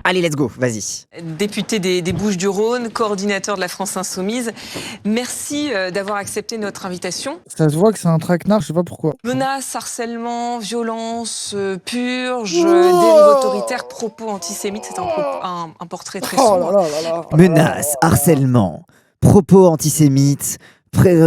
Allez, let's go, vas-y. Député des Bouches-du-Rhône, coordinateur de la France Insoumise. Merci d'avoir accepté notre invitation. Ça se voit que c'est un traquenard, je sais pas pourquoi. Menaces, harcèlement, violence, purge, Oh dérive autoritaire, propos antisémites. C'est un portrait très Oh sombre. là là là là. Menaces, harcèlement, propos antisémites,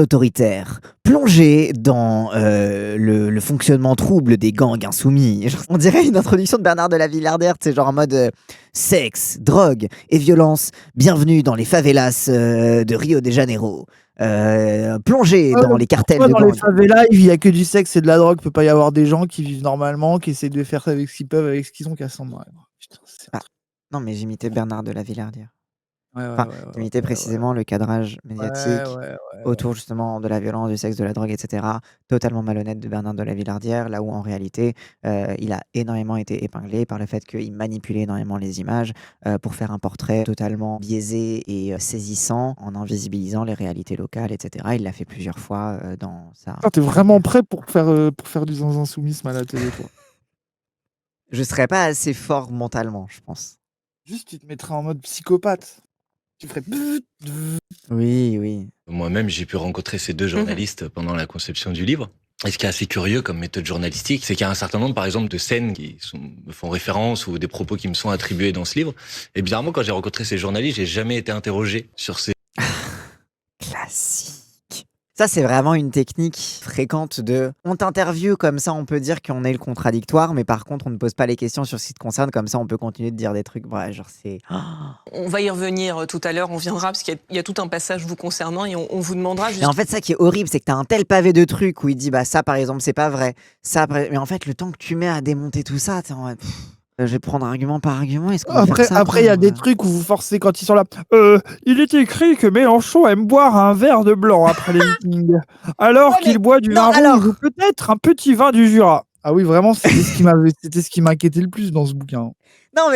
autoritaires, plongée dans le fonctionnement trouble des gangs insoumis. Genre, on dirait une introduction de Bernard de la Villardière, c'est genre en mode sexe, drogue et violence. Bienvenue dans les favelas de Rio de Janeiro. Plongée dans les cartels de Dans gangs. les favelas, il y a que du sexe et de la drogue. Peut pas y avoir des gens qui vivent normalement, qui essaient de faire avec ce qu'ils peuvent, avec ce qu'ils ont, qu'à s'en marrer. Putain, c'est un truc. Non, mais j'imitais Bernard de la Villardière. Ouais, Enfin, j'imitais précisément le cadrage médiatique autour justement de la violence, du sexe, de la drogue, etc. Totalement malhonnête de Bernard de la Villardière, là où en réalité, il a énormément été épinglé par le fait qu'il manipulait énormément les images pour faire un portrait totalement biaisé et saisissant en invisibilisant les réalités locales, etc. Il l'a fait plusieurs fois dans sa... Putain, t'es vraiment prêt pour faire du zinzinsoumisme à la télé, toi. Je serais pas assez fort mentalement, je pense. Juste, tu te mettrais en mode psychopathe. Tu ferais... Oui. Moi-même, j'ai pu rencontrer ces deux journalistes pendant la conception du livre. Et ce qui est assez curieux comme méthode journalistique, c'est qu'il y a un certain nombre, par exemple, de scènes qui me font référence ou des propos qui me sont attribués dans ce livre. Et bizarrement, quand j'ai rencontré ces journalistes, j'ai jamais été interrogé sur ces... Classique. Ça, c'est vraiment une technique fréquente de... On t'interviewe, comme ça on peut dire qu'on est le contradictoire, mais par contre on ne pose pas les questions sur ce qui te concerne, comme ça on peut continuer de dire des trucs. Ouais, genre c'est... On va y revenir tout à l'heure, on viendra, parce qu'il y a tout un passage vous concernant et on vous demandera juste... Mais en fait, ça qui est horrible, c'est que t'as un tel pavé de trucs où il dit, bah ça par exemple, c'est pas vrai. Ça, mais en fait, le temps que tu mets à démonter tout ça, t'es en mode... Je vais prendre argument par argument. Est-ce qu'on va faire ça, Après, il y a des trucs où vous forcez quand ils sont là. Il est écrit que Mélenchon aime boire un verre de blanc après les meetings, alors qu'il boit du vin rouge ou peut-être un petit vin du Jura. Ah oui, vraiment, c'était ce qui m'inquiétait le plus dans ce bouquin. Non,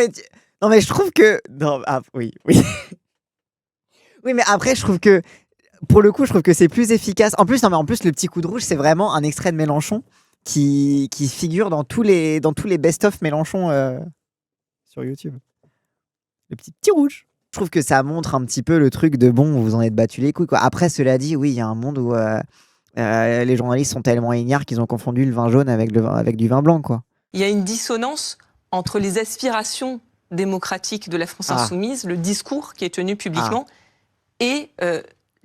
mais je trouve que... Non, oui. Oui, mais après, je trouve que... Pour le coup, je trouve que c'est plus efficace. En plus, le petit coup de rouge, c'est vraiment un extrait de Mélenchon qui figure dans tous les best-of Mélenchon sur YouTube. Le petit rouge. Je trouve que ça montre un petit peu le truc de bon, vous en êtes battu les couilles, quoi. Après, cela dit, oui, il y a un monde où les journalistes sont tellement ignares qu'ils ont confondu le vin jaune avec du vin blanc, quoi. Il y a une dissonance entre les aspirations démocratiques de la France insoumise, le discours qui est tenu publiquement, et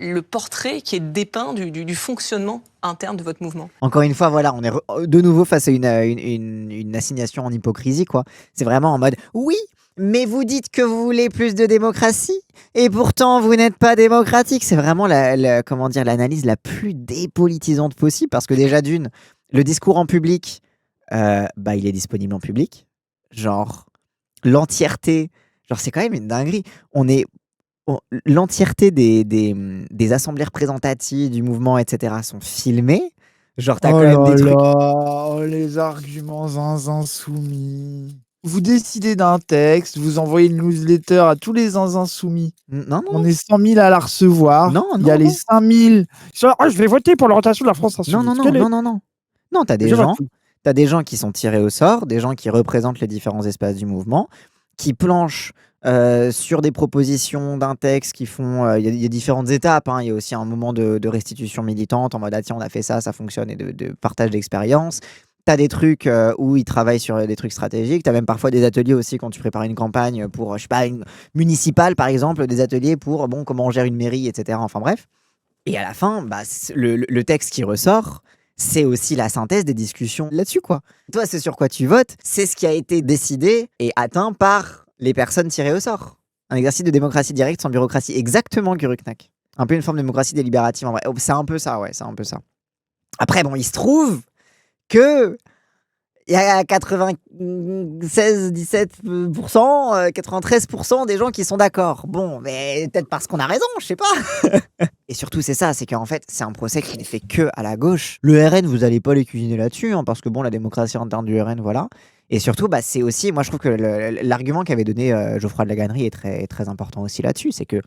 le portrait qui est dépeint du fonctionnement interne de votre mouvement. Encore une fois, voilà, on est de nouveau face à une assignation en hypocrisie, quoi. C'est vraiment en mode, oui, mais vous dites que vous voulez plus de démocratie, et pourtant vous n'êtes pas démocratique. C'est vraiment l'analyse la plus dépolitisante possible, parce que déjà d'une, le discours en public, il est disponible en public. Genre, l'entièreté, c'est quand même une dinguerie. L'entièreté des assemblées représentatives du mouvement, etc. sont filmées. Genre, t'as quand même des trucs... Oh, les arguments insoumis. Vous décidez d'un texte, vous envoyez une newsletter à tous les insoumis. Non. On est 100 000 à la recevoir. Il y a les 5 000. Je vais voter pour l'orientation de la France insoumise. Non. Non, t'as des gens qui sont tirés au sort, des gens qui représentent les différents espaces du mouvement, qui planchent sur des propositions d'un texte qui font... Il y a différentes étapes. Il y a aussi un moment de restitution militante en mode tiens, on a fait ça fonctionne, et de partage d'expérience. T'as des trucs où ils travaillent sur des trucs stratégiques. T'as même parfois des ateliers aussi quand tu prépares une campagne pour, je sais pas, une municipale par exemple, des ateliers pour comment on gère une mairie, etc. Enfin bref. Et à la fin, le texte qui ressort, c'est aussi la synthèse des discussions là-dessus, quoi. Toi, c'est sur quoi tu votes, c'est ce qui a été décidé et atteint par les personnes tirées au sort. Un exercice de démocratie directe sans bureaucratie, exactement Guruknak. Un peu une forme de démocratie délibérative en vrai. C'est un peu ça, ouais, c'est un peu ça. Après, bon, il se trouve que il y a 96-17%, 93% des gens qui sont d'accord. Bon, mais peut-être parce qu'on a raison, je sais pas. Et surtout, c'est qu'en fait, c'est un procès qui n'est fait que à la gauche. Le RN, vous allez pas les cuisiner là-dessus, parce que bon, la démocratie interne du RN, voilà. Et surtout, c'est aussi, moi je trouve que l'argument qu'avait donné Geoffroy de Laganerie est très, très important aussi là-dessus, c'est que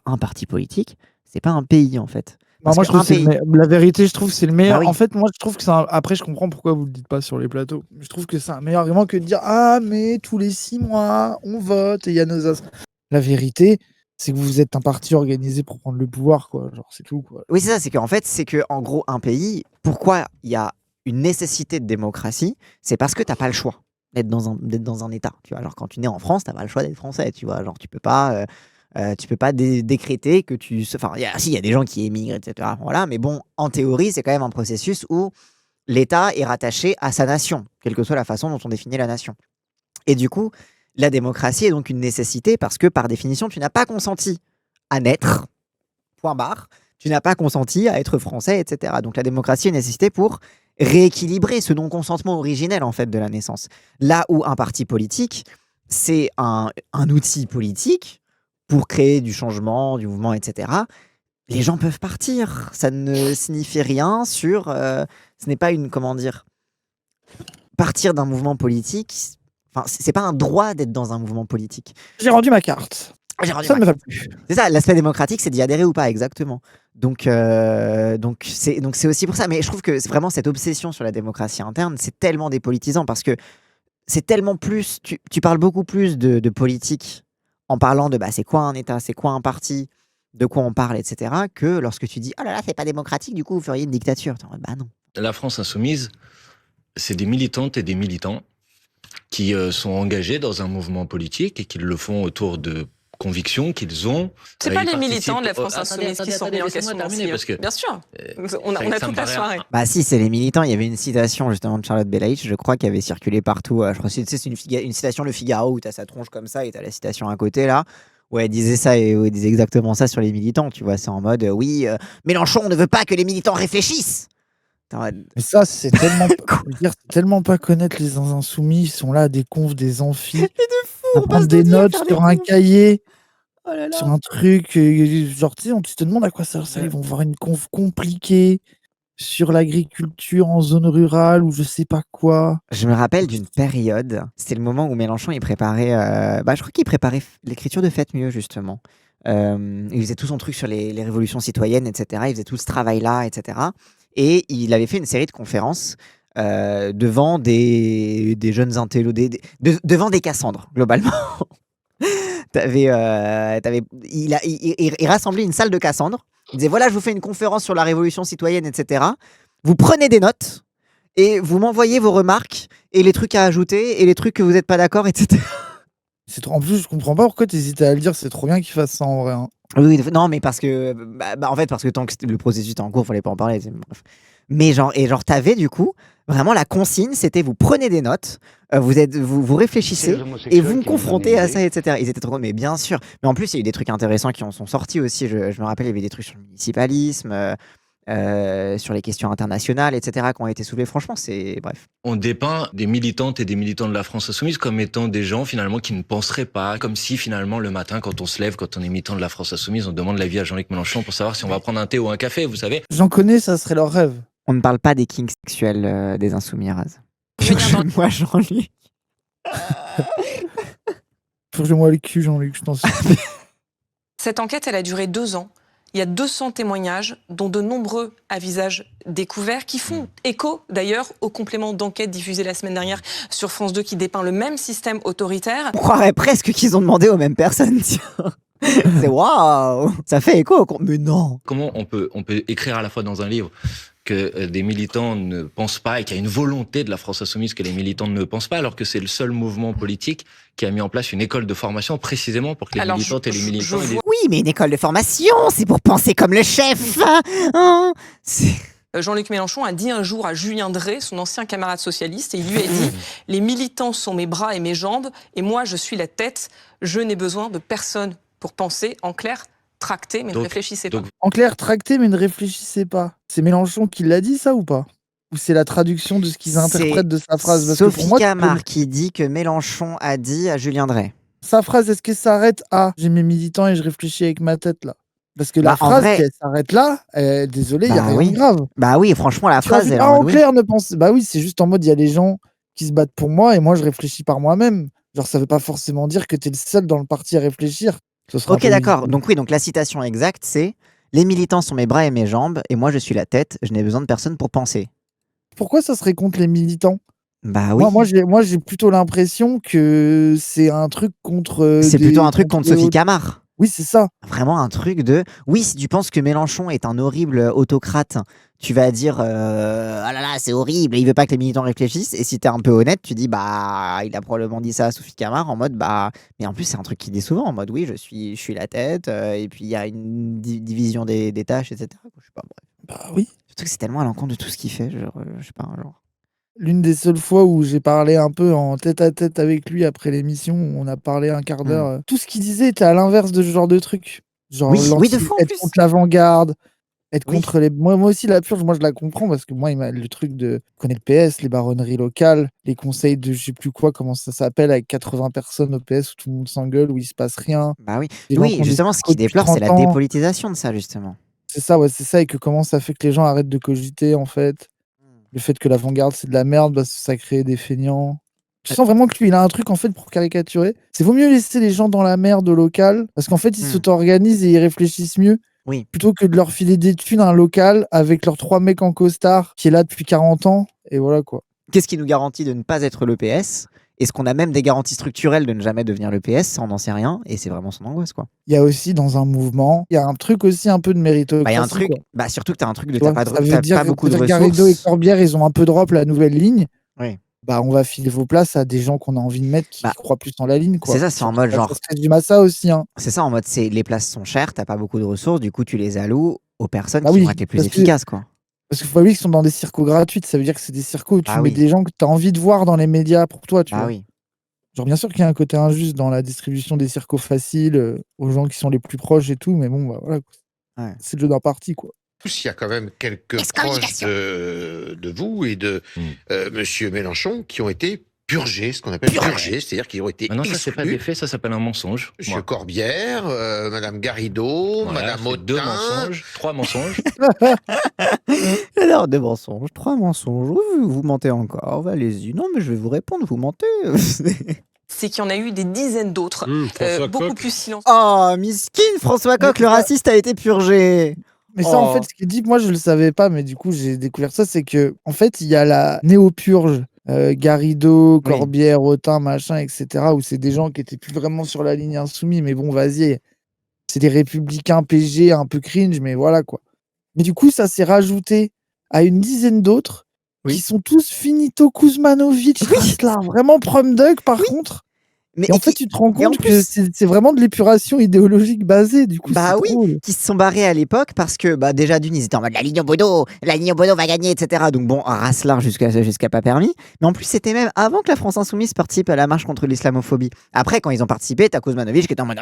un parti politique, c'est pas un pays en fait. Bah, Parce moi, je trouve qu'un que c'est pays la vérité, je trouve que c'est le bah meilleur. oui. En fait, moi, je trouve que après, je comprends pourquoi vous le dites pas sur les plateaux. Je trouve que c'est un meilleur argument que de dire: «Ah, mais tous les 6 mois, on vote et il y a nos as». La vérité, c'est que vous êtes un parti organisé pour prendre le pouvoir, quoi. Genre, c'est tout, quoi. Oui, c'est ça, c'est qu'en fait, c'est qu'en gros, un pays, pourquoi il y a une nécessité de démocratie? C'est parce que tu as pas le choix d'être dans un État, tu vois? Genre quand tu nais en France, tu as pas le choix d'être français, tu vois? Genre tu peux pas décréter que enfin, il y a des gens qui émigrent et cetera, voilà, mais bon, en théorie, c'est quand même un processus où l'État est rattaché à sa nation, quelle que soit la façon dont on définit la nation. Et du coup, la démocratie est donc une nécessité parce que, par définition, tu n'as pas consenti à naître, point barre. Tu n'as pas consenti à être français, et cetera. Donc la démocratie est une nécessité pour rééquilibrer ce non-consentement originel, en fait, de la naissance. Là où un parti politique, c'est un outil politique pour créer du changement, du mouvement, et cetera. Les gens peuvent partir. Ça ne signifie rien sur, ce n'est pas une comment dire? Partir d'un mouvement politique, enfin, c'est pas un droit d'être dans un mouvement politique. J'ai rendu ma carte. J'ai rendu Ça ma ne me va carte. plus. C'est ça, l'aspect démocratique, c'est d'y adhérer ou pas, exactement. Donc c'est aussi pour ça. Mais je trouve que c'est vraiment cette obsession sur la démocratie interne, c'est tellement dépolitisant parce que c'est tellement plus. Tu parles beaucoup plus de politique en parlant de c'est quoi un État, c'est quoi un parti, de quoi on parle, etc., que lorsque tu dis oh là là, c'est pas démocratique, du coup, vous feriez une dictature. T'es en mode, bah non. La France insoumise, c'est des militantes et des militants qui sont engagés dans un mouvement politique et qui le font autour de convictions qu'ils ont. C'est pas Ils les militants de la France Attendez, insoumise qui sont attendez, mis en laissez-moi question. terminer, parce que, Bien sûr, on ça a me toute la paraît- soirée. Bah si, c'est les militants. Il y avait une citation justement de Charlotte Belaïch, je crois, qui avait circulé partout. Je crois que c'est une citation Le Figaro où t'as sa tronche comme ça et t'as la citation à côté là. Ouais, elle disait ça et elle disait exactement ça sur les militants. Tu vois, c'est en mode oui, Mélenchon ne veut pas que les militants réfléchissent. T'es en mode, Mais ça, c'est tellement, je veux dire, c'est tellement pas connaître les insoumis. Ils sont là à des confs, des amphis, à on prendre passe des nos vies à notes faire des sur un confs. cahier, Oh là là. sur un truc. Genre, tu sais, tu te demandes à quoi ça sert. Ils vont voir une conf compliquée sur l'agriculture en zone rurale ou je sais pas quoi. Je me rappelle d'une période, c'était le moment où Mélenchon il préparait, je crois qu'il préparait l'écriture de Faites mieux justement. Il faisait tout son truc sur les révolutions citoyennes, etc. Il faisait tout ce travail-là, etc. Et il avait fait une série de conférences devant des jeunes intellos, devant des Cassandres, globalement. Il rassemblait une salle de Cassandres. Il disait voilà, je vous fais une conférence sur la révolution citoyenne, etc. Vous prenez des notes et vous m'envoyez vos remarques et les trucs à ajouter et les trucs que vous n'êtes pas d'accord, etc. C'est trop... En plus, je comprends pas pourquoi tu hésitais à le dire. C'est trop bien qu'il fasse ça en vrai. Hein. Oui, non, mais parce que, en fait, parce que tant que le processus était en cours, fallait pas en parler. Bref. Mais genre, t'avais du coup, vraiment la consigne, c'était vous prenez des notes, vous réfléchissez et vous me confrontez à ça, etc. Ils étaient trop, mais bien sûr. Mais en plus, il y a eu des trucs intéressants qui en sont sortis aussi. Je me rappelle, il y avait des trucs sur le municipalisme, sur les questions internationales, etc., qui ont été soulevés. Franchement, c'est bref. On dépeint des militantes et des militants de la France insoumise comme étant des gens finalement qui ne penseraient pas, comme si finalement le matin quand on se lève, quand on est militant de la France insoumise, on demande l'avis à Jean-Luc Mélenchon pour savoir si on va prendre un thé ou un café, vous savez. J'en connais, ça serait leur rêve. On ne parle pas des kinks sexuels des insoumis, Raz. Moi, Jean-Luc. Purge-moi le cul, Jean-Luc, je t'en supplie. Cette enquête, elle a duré 2 ans. Il y a 200 témoignages, dont de nombreux à visage découvert, qui font écho d'ailleurs au complément d'enquête diffusé la semaine dernière sur France 2 qui dépeint le même système autoritaire. On croirait presque qu'ils ont demandé aux mêmes personnes, tiens. C'est waouh. Ça fait écho mais non. Comment on peut écrire à la fois dans un livre que des militants ne pensent pas et qu'il y a une volonté de la France insoumise que les militants ne pensent pas, alors que c'est le seul mouvement politique qui a mis en place une école de formation précisément pour que les militantes et les militants... Oui, mais une école de formation, c'est pour penser comme le chef. Hein, Jean-Luc Mélenchon a dit un jour à Julien Drey, son ancien camarade socialiste, et il lui a dit « Les militants sont mes bras et mes jambes, et moi je suis la tête. Je n'ai besoin de personne pour penser. En clair, tractez, mais ne réfléchissez pas. » En clair, tractez, mais ne réfléchissez pas. C'est Mélenchon qui l'a dit, ça, ou pas? Ou c'est la traduction de ce qu'ils interprètent de sa phrase? Parce Sophie que pour moi, Camard qui dit que Mélenchon a dit à Julien Drey. Sa phrase, est-ce qu'elle s'arrête à « j'ai mes militants et je réfléchis avec ma tête » là? Parce que la phrase, si elle s'arrête là, désolé, il n'y a rien de grave. Bah oui, franchement, la phrase, elle en clair, ne pense... Bah oui, c'est juste en mode, il y a les gens qui se battent pour moi et moi, je réfléchis par moi-même. Genre, ça veut pas forcément dire que tu es le seul dans le parti à réfléchir. Ok, d'accord. Donc oui, donc la citation exacte, c'est Les militants sont mes bras et mes jambes, et moi je suis la tête, je n'ai besoin de personne pour penser. Pourquoi ça serait contre les militants? Bah Moi, oui. j'ai plutôt l'impression que c'est un truc contre C'est plutôt un truc contre Sophie Camard. Oui, c'est ça. Vraiment un truc de... Oui, si tu penses que Mélenchon est un horrible autocrate, tu vas dire ah là là, c'est horrible, il veut pas que les militants réfléchissent. Et si t'es un peu honnête, tu dis bah il a probablement dit ça à Sophie Camard en mode bah. Mais en plus, c'est un truc qui dit souvent en mode oui, je suis la tête, et puis il y a une division des tâches, etc. Je sais pas, bref. Bah oui. Surtout que c'est tellement à l'encontre de tout ce qu'il fait, genre, je sais pas, genre. L'une des seules fois où j'ai parlé un peu en tête-à-tête avec lui après l'émission, où on a parlé un quart d'heure, tout ce qu'il disait était à l'inverse de ce genre de truc. Genre Oui, de fou en être plus. contre l'avant-garde, être Oui. contre les... Moi aussi, la purge, moi je la comprends parce que moi, le truc de... Je connais le PS, les baronneries locales, les conseils de je sais plus quoi, comment ça s'appelle, avec 80 personnes au PS où tout le monde s'engueule, où il se passe rien. Bah oui, Des gens qui oui, ont des justement, ce circos qu'il depuis déplore, c'est 30 la ans. dépolitisation de ça, justement. C'est ça, ouais, c'est ça, et que comment ça fait que les gens arrêtent de cogiter, en fait. Le fait que l'avant-garde, c'est de la merde, bah, ça crée des feignants. Tu sens vraiment que lui, il a un truc, en fait, pour caricaturer. C'est vaut mieux laisser les gens dans la merde au local, parce qu'en fait, ils s'auto-organisent et ils réfléchissent mieux. Oui. Plutôt que de leur filer des thunes à un local avec leurs 3 mecs en costard qui est là depuis 40 ans, et voilà quoi. Qu'est-ce qui nous garantit de ne pas être le PS? Est-ce qu'on a même des garanties structurelles de ne jamais devenir le PS? Ça, on n'en sait rien, et c'est vraiment son angoisse, quoi. Il y a aussi, dans un mouvement, il y a un truc aussi un peu de méritocratie. Bah, il y a un truc, quoi. bah, surtout que t'as un truc de Tu vois, t'as ça veut dire pas beaucoup de que ressources. Garrido et Corbière, ils ont un peu drop la nouvelle ligne. Oui. Bah, on va filer vos places à des gens qu'on a envie de mettre qui croient plus en la ligne, quoi. C'est ça, c'est en mode genre. Ça se résume à ça aussi, hein. C'est ça, en mode les places sont chères, t'as pas beaucoup de ressources, du coup tu les alloues aux personnes Bah qui oui, vont être les plus parce que- efficaces, quoi. Parce qu'il faut pas oublier qu'ils sont dans des circos gratuits, ça veut dire que c'est des circos où tu Ah mets oui. des gens que tu as envie de voir dans les médias pour toi, tu Ah vois. oui. Genre, bien sûr qu'il y a un côté injuste dans la distribution des circos faciles aux gens qui sont les plus proches et tout, mais bon, bah voilà, quoi. Ouais. C'est le jeu d'un parti, quoi. Il y a quand même quelques proches de vous et de Monsieur Mélenchon qui ont été purgés, ce qu'on appelle purgés, c'est-à-dire qu'ils ont été Non, ça c'est pas des exclus. faits, ça s'appelle un mensonge. Monsieur Corbière, Madame Garrido, Voilà, Madame c'est deux Autain. mensonges, 3 mensonges. Alors, 2 mensonges, 3 mensonges, oui, vous mentez encore, bah, allez-y. Non, mais je vais vous répondre, vous mentez. C'est qu'il y en a eu des dizaines d'autres, beaucoup plus silencieux. Oh, miskin, François Coq, le raciste a été purgé. Mais ça, en Oh. fait, ce qu'il dit, moi, je le savais pas, mais du coup, j'ai découvert ça, c'est que, en fait, il y a la néo-purge, Garrido, Corbière, Autain, machin, etc., où c'est des gens qui étaient plus vraiment sur la ligne insoumis, mais bon, vas-y, c'est des républicains PG un peu cringe, mais voilà, quoi. Mais du coup, ça s'est rajouté à une dizaine d'autres qui sont tous finito Kuzmanovic, là, vraiment prom dog, par contre. Mais Et en fait, tu te rends et en compte que plus- c'est vraiment de l'épuration idéologique basée, du coup, Bah c'est oui, drôle. qui se sont barrés à l'époque parce que bah déjà d'une ils étaient en mode la ligne au Bodo va gagner, etc. Donc bon, un racelard jusqu'à pas permis. Mais en plus c'était même avant que la France Insoumise participe à la marche contre l'islamophobie. Après quand ils ont participé, t'as Kuzmanovic qui était en mode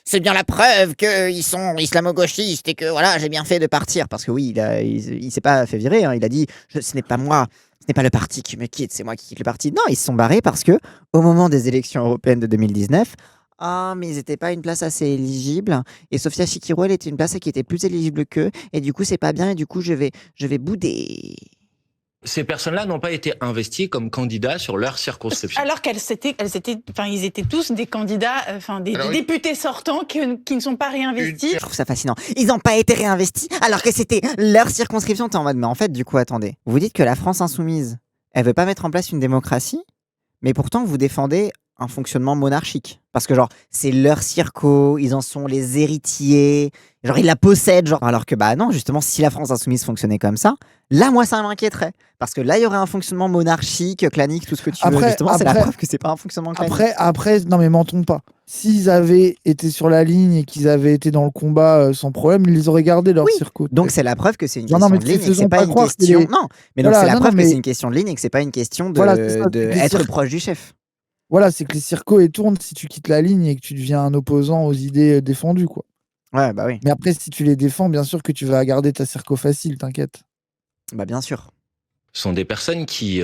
c'est bien la preuve qu'ils sont islamo-gauchistes et que voilà j'ai bien fait de partir parce que oui il s'est pas fait virer, hein. Il a dit ce n'est pas moi. Ce n'est pas le parti qui me quitte, c'est moi qui quitte le parti. Non, ils se sont barrés parce que au moment des élections européennes de 2019, mais ils n'étaient pas une place assez éligible. Et Sofia Chikirou, elle était une place qui était plus éligible qu'eux. Et du coup, c'est pas bien. Et du coup, je vais bouder. Ces personnes-là n'ont pas été investies comme candidats sur leur circonscription. Alors ils étaient tous des candidats, des députés sortants qui ne sont pas réinvestis. Je trouve ça fascinant. Ils n'ont pas été réinvestis alors que c'était leur circonscription. T'es en mode, mais en fait, du coup, attendez. Vous dites que la France insoumise, elle veut pas mettre en place une démocratie, mais pourtant, vous défendez un fonctionnement monarchique. Parce que, genre, c'est leur circo, ils en sont les héritiers, genre, ils la possèdent, genre. Alors que, bah non, justement, si la France insoumise fonctionnait comme ça, là, moi, ça m'inquiéterait. Parce que là, il y aurait un fonctionnement monarchique, clanique, tout ce que tu veux. Justement, c'est la preuve que c'est pas un fonctionnement clanique. Après, non mais mentons pas. S'ils avaient été sur la ligne et qu'ils avaient été dans le combat sans problème, ils les auraient gardés leur circo. Donc c'est la preuve que c'est une Non, question mais de ligne et que faisons c'est pas pas une croire question. qu'il est- Non, mais donc Voilà, c'est la non, preuve mais- que c'est une question de ligne et que c'est pas une question de, Voilà, c'est ça, de c'est que les être cirques- proche du chef. Voilà, c'est que les circos ils tournent si tu quittes la ligne et que tu deviens un opposant aux idées défendues, quoi. Ouais, bah oui. Mais après, si tu les défends, bien sûr que tu vas garder ta circo facile, t'inquiète. Bah bien sûr. Ce sont des personnes qui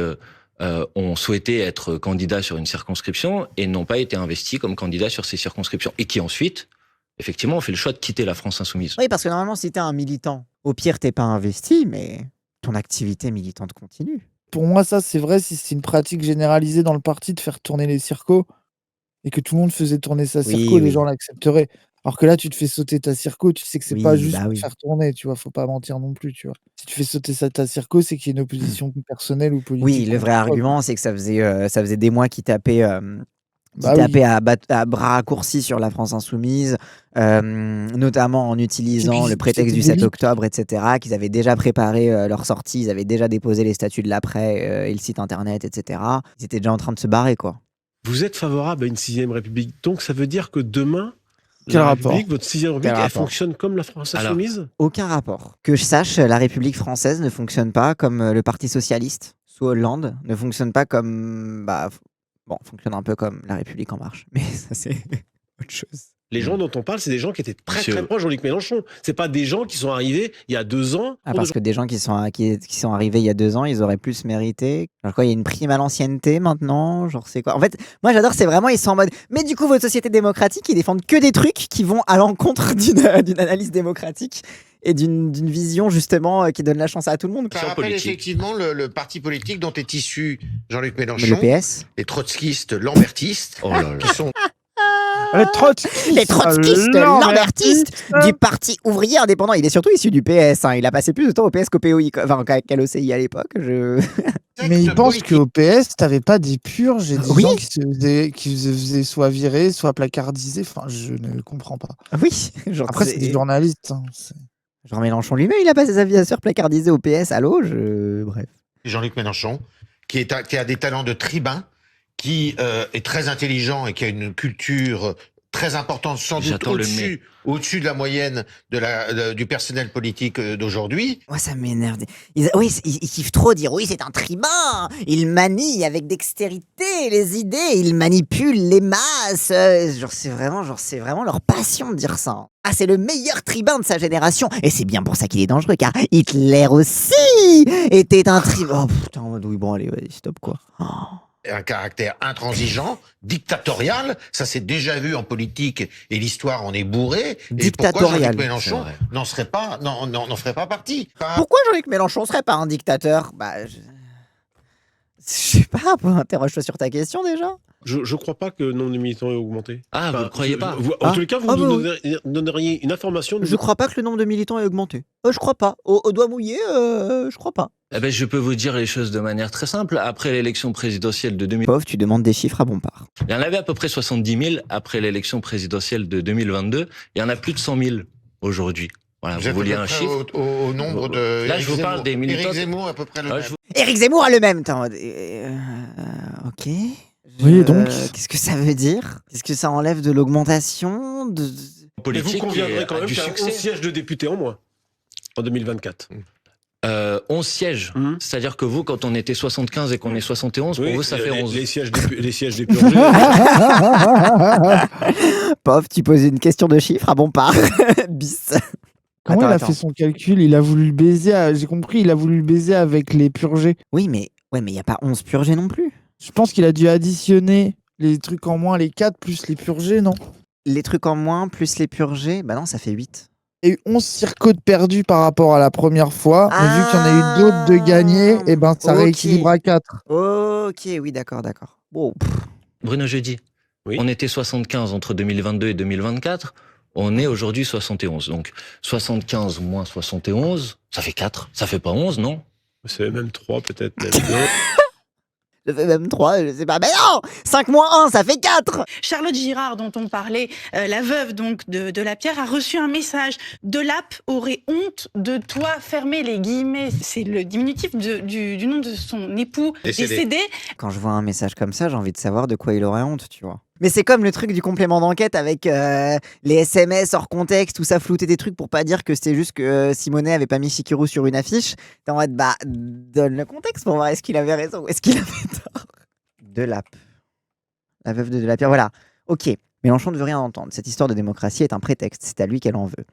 ont souhaité être candidats sur une circonscription et n'ont pas été investis comme candidats sur ces circonscriptions. Et qui ensuite, effectivement, ont fait le choix de quitter la France insoumise. Oui, parce que normalement, si t'es un militant, au pire, t'es pas investi, mais ton activité militante continue. Pour moi, ça, c'est vrai si c'est une pratique généralisée dans le parti de faire tourner les circos et que tout le monde faisait tourner sa Oui, circo, les oui. gens l'accepteraient. Alors que là, tu te fais sauter ta circo, tu sais que c'est pas Oui, juste bah pour oui. faire tourner, tu vois? Faut pas mentir non plus, tu vois? Si tu fais sauter ta circo, c'est qu'il y a une opposition personnelle ou Oui, politique le contre vrai toi, quoi. argument, c'est que ça faisait des mois qu'ils tapaient, Bah oui. à bras raccourcis sur la France insoumise, notamment en Et utilisant le puis prétexte c'était du des 7 leaks. octobre, et cetera, qu'ils avaient déjà préparé, leur sortie, ils avaient déjà déposé les statuts de l'après, et le site internet, et cetera. Ils étaient déjà en train de se barrer, quoi. Vous êtes favorable à une 6ème République, donc ça veut dire que demain, Quel la rapport? République, votre 6ème Quel République, elle rapport? fonctionne comme la France Alors, insoumise? Aucun rapport. Que je sache, la République française ne fonctionne pas comme, le Parti socialiste sous Hollande, ne fonctionne pas comme, fonctionne un peu comme la République en marche, mais ça c'est autre chose. Les gens dont on parle, c'est des gens qui étaient très Monsieur- très proches de Jean-Luc Mélenchon. C'est pas des gens qui sont arrivés il y a 2 ans. Ah, parce que des gens qui sont arrivés il y a 2 ans, ils auraient plus mérité. Genre quoi, il y a une prime à l'ancienneté maintenant, genre c'est quoi? En fait, moi j'adore, c'est vraiment ils sont en mode: «Mais du coup votre société démocratique, ils défendent que des trucs qui vont à l'encontre d'une analyse démocratique et d'une vision justement, qui donne la chance à tout le monde». Ça rappelle effectivement le parti politique dont est issu Jean-Luc Mais Mélenchon, le PS? les trotskistes lambertistes, Oh là là. qui sont Les trotskistes, Les trotskistes lambertistes du Parti ouvrier indépendant. Il est surtout issu du PS, hein. Il a passé plus de temps au PS qu'au POI, qu'à l'OCI à l'époque. Mais ils pensent politique. qu'au PS, t'avais pas des purges et des Oui. gens qui se faisaient soit virer, soit placardisés. Enfin, je ne comprends pas. Oui, genre, Après, c'est des journalistes. Hein. Genre Mélenchon lui-même, il a pas ses aviateurs placardisés au PS. Allô, bref. Jean-Luc Mélenchon, qui a des talents de tribun, qui est très intelligent et qui a une culture très importante, sans doute J'attends le mais. au-dessus de la moyenne du personnel politique d'aujourd'hui. Moi, ça m'énerve. Ils kiffent trop dire oui, c'est un tribun. Il manie avec dextérité les idées. Il manipule les masses. C'est vraiment leur passion de dire ça. Ah, c'est le meilleur tribun de sa génération. Et c'est bien pour ça qu'il est dangereux, car Hitler aussi était un tribun. Oh putain, en mode oui, bon, allez, vas-y, stop quoi. Oh. Un caractère intransigeant, dictatorial, ça s'est déjà vu en politique et l'histoire en est bourrée. Et pourquoi Dictatorial. Jean-Luc Mélenchon n'en ferait pas partie? Pourquoi Jean-Luc Mélenchon serait pas un dictateur? Je sais pas, interroge-toi sur ta question déjà. Je crois pas que le nombre de militants ait augmenté. Ah, vous ne croyez pas? En tous les cas, vous Ah, nous donneriez une information. Je crois pas que le nombre de militants ait augmenté. Je crois pas. Au doigt mouillé, je crois pas. Eh ben, je peux vous dire les choses de manière très simple. Après l'élection présidentielle de 2000, Pauvre, tu demandes des chiffres à Bompard. il y en avait à peu près 70 000 après l'élection présidentielle de 2022. Il y en a plus de 100 000 aujourd'hui. Voilà, vous êtes vouliez à peu un près chiffre? au nombre de. Là, je vous parle des militants. Éric Zemmour, à peu près le Ah, même. je vous- Éric Zemmour a le même. Ok. Oui, donc Qu'est-ce que ça veut dire? Qu'est-ce que ça enlève de l'augmentation Et vous politique conviendrez quand a même du qu'il y a succès. 11 sièges de députés en moins en 2024. 11 sièges. Mhm. C'est-à-dire que vous, quand on était 75 et qu'on est 71, pour vous, ça fait 11. Les sièges des purgés. Pauvre, tu poses une question de chiffres à Bompard. Bis. Comment il a Attends. fait son calcul? Il a voulu le baiser. J'ai compris, il a voulu le baiser avec les purgés. Oui, mais il n'y a pas 11 purgés non plus. Je pense qu'il a dû additionner les trucs en moins, les 4 plus les purgés, non? Les trucs en moins plus les purgés, bah non, ça fait 8. Il y a eu 11 circos de perdus par rapport à la première fois. Mais vu qu'il y en a eu d'autres de gagnés, et ben ça Ok. rééquilibre à 4. Ok, oui, d'accord. Bon, Bruno Jeudi, Oui. on était 75 entre 2022 et 2024. On est aujourd'hui 71. Donc 75 moins 71, ça fait 4. Ça fait pas 11, non? C'est même 3 peut-être. Même. je fais même 3, je sais pas. Mais non 5 moins 1, ça fait 4. Charlotte Girard, dont on parlait, la veuve donc de Lapierre, a reçu un message. Delappe aurait honte de toi, fermer les guillemets. C'est le diminutif du nom de son époux décédé. Quand je vois un message comme ça, j'ai envie de savoir de quoi il aurait honte, tu vois. Mais c'est comme le truc du complément d'enquête avec les SMS hors contexte où ça floutait des trucs pour pas dire que c'était juste que Simonet avait pas mis Chikirou sur une affiche. T'es en mode, donne le contexte pour voir est-ce qu'il avait raison ou est-ce qu'il avait tort. Delappe. La veuve de Delapierre, voilà. Ok, Mélenchon ne veut rien entendre. Cette histoire de démocratie est un prétexte, c'est à lui qu'elle en veut.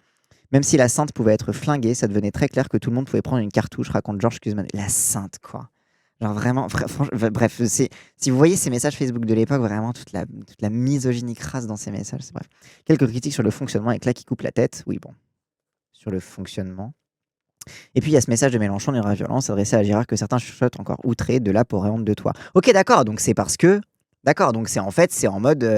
Même si la Sainte pouvait être flinguée, ça devenait très clair que tout le monde pouvait prendre une cartouche, raconte Georges Kuzman. La Sainte, quoi. Genre vraiment, bref, si vous voyez ces messages Facebook de l'époque, vraiment toute la misogynie crasse dans ces messages, c'est bref. Quelques critiques sur le fonctionnement avec là qui coupe la tête, oui bon, sur le fonctionnement. Et puis il y a ce message de Mélenchon d'une violence adressé à Girard que certains chuchotent encore outrés, de là pour honte de toi. Ok d'accord, donc c'est parce que D'accord, donc c'est en mode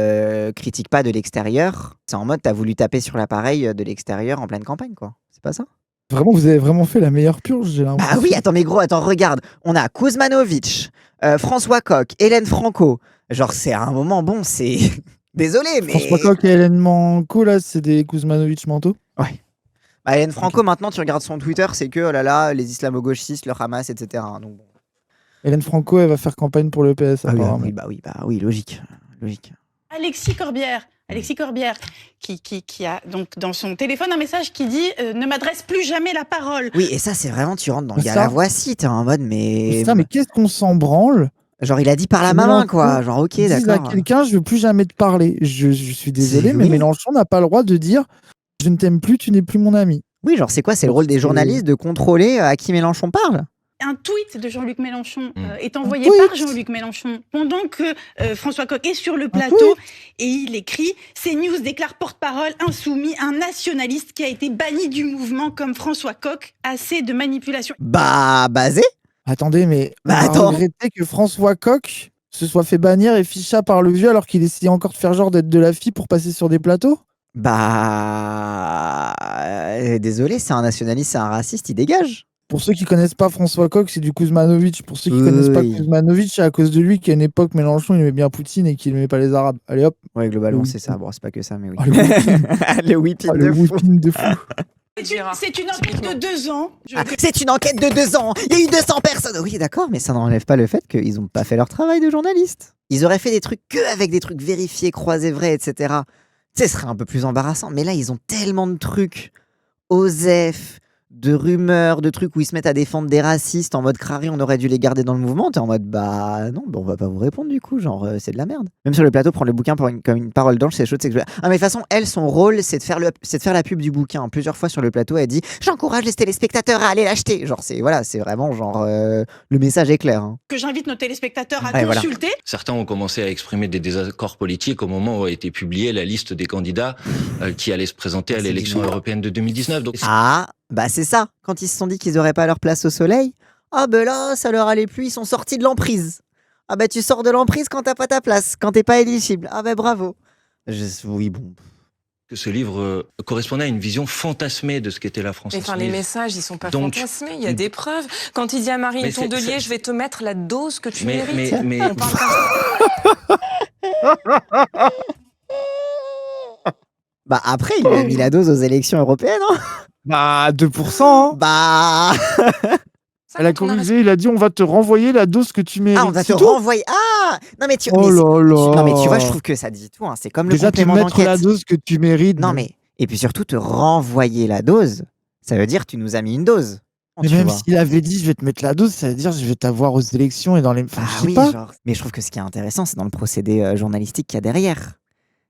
critique pas de l'extérieur. C'est en mode t'as voulu taper sur l'appareil de l'extérieur en pleine campagne, quoi. C'est pas ça? Vraiment, vous avez vraiment fait la meilleure purge, j'ai Bah l'impression. oui, attends, mais gros, attends, regarde. On a Kuzmanovic, François Coq, Hélène Franco. Genre, c'est à un moment, bon, c'est. Désolé, mais. François Coq et Hélène Manco, là, c'est des Kuzmanovic mentaux. Ouais. Bah, Hélène Franco, maintenant, tu regardes son Twitter, c'est que, oh là là, les islamo-gauchistes, le Hamas, etc. Donc, bon. Hélène Franco, elle va faire campagne pour le PS, Ah oui, apparemment. oui, logique. Alexis Corbière, qui a donc dans son téléphone un message qui dit ne m'adresse plus jamais la parole. Oui, et ça, c'est vraiment, tu rentres dans Mais le ça- la voici, t'es en mode, mais. Putain, mais qu'est-ce qu'on s'en branle? Genre, il a dit par la Que main, Mélenchon quoi. Genre, ok, dise à d'accord. quelqu'un, je veux plus jamais te parler. Je suis désolé, C'est- mais oui. Mélenchon n'a pas le droit de dire je ne t'aime plus, tu n'es plus mon ami. Oui, genre, c'est quoi? C'est le Donc, rôle des c'est- journalistes de contrôler à qui Mélenchon parle? Un tweet de Jean-Luc Mélenchon est Un envoyé tweet par Jean-Luc Mélenchon pendant que François Coq est sur le Un plateau et il écrit « CNews déclare porte-parole insoumis, un nationaliste qui a été banni du mouvement comme François Coq, assez de manipulation. Bah, basé? Attendez, mais Bah, on va attends. regretter que François Coq se soit fait bannir et ficha par le vieux alors qu'il essayait encore de faire genre d'être de la fille pour passer sur des plateaux? Bah. Désolé, c'est un nationaliste, c'est un raciste, il dégage. Pour ceux qui connaissent pas François Coq, c'est du Kuzmanovic. Pour ceux qui connaissent pas Oui. Kuzmanovic, c'est à cause de lui qu'à une époque, Mélenchon, il aimait bien Poutine et qu'il aimait pas les Arabes. Allez hop. Ouais, globalement, Le c'est ça. Bon, c'est pas que ça, mais oui. Ah, le whipping. Le whipping Ah, de le fou. whipping de fou. C'est une enquête de 2 ans. C'est une enquête de 2 ans. Il y a eu 200 personnes. Oui, d'accord, mais ça n'enlève pas le fait qu'ils ont pas fait leur travail de journaliste. Ils auraient fait des trucs que avec des trucs vérifiés, croisés vrais, etc. Tu sais, ce serait un peu plus embarrassant. Mais là, ils ont tellement de trucs OSEF, de rumeurs, de trucs où ils se mettent à défendre des racistes en mode crari, on aurait dû les garder dans le mouvement. T'es en mode bah non, bah, on va pas vous répondre du coup, genre c'est de la merde. Même sur le plateau, prendre le bouquin comme une parole d'ange, c'est chaud. Ah, mais de toute façon, elle, son rôle, c'est de faire la pub du bouquin. Plusieurs fois sur le plateau, elle dit j'encourage les téléspectateurs à aller l'acheter. Genre c'est vraiment genre le message est clair. Hein. Que j'invite nos téléspectateurs à Ouais, voilà. consulter. Certains ont commencé à exprimer des désaccords politiques au moment où a été publiée la liste des candidats qui allaient se présenter à C'est l'élection génial. européenne de 2019. Donc, Ah, bah c'est ça. Quand ils se sont dit qu'ils auraient pas leur place au soleil, ah ben là, ça leur allait plus, ils sont sortis de l'emprise. Ah bah tu sors de l'emprise quand t'as pas ta place, quand t'es pas éligible. Ah bah bravo. Oui, bon. que ce livre correspondait à une vision fantasmée de ce qu'était la France Mais enfin, les insoumise. messages, ils sont pas Donc- fantasmés. Il y a des preuves. Quand il dit à Marine Mais c'est- Tondelier, c'est- je vais te mettre la dose que tu Mais- mérites. mais- On parle comme ça. Bah après, il lui a mis la dose aux élections européennes. Hein. Bah, 2%. Hein. Bah. Ça, Elle a quand on corrigé, il a dit on va te renvoyer la dose que tu mérites. Ah, on va te C'est tout. renvoyer. Ah non mais tu. Oh mais là là. non mais tu vois, je trouve que ça dit tout. Hein. C'est comme le Déjà, te complément mettre la d'enquête. dose que tu mérites. Non mais et puis surtout te renvoyer la dose. Ça veut dire tu nous as mis une dose. Mais Tu même vois. s'il avait dit je vais te mettre la dose, ça veut dire je vais t'avoir aux élections et dans les. Enfin, Ah je sais oui, pas. genre. Mais je trouve que ce qui est intéressant, c'est dans le procédé journalistique qu'il y a derrière.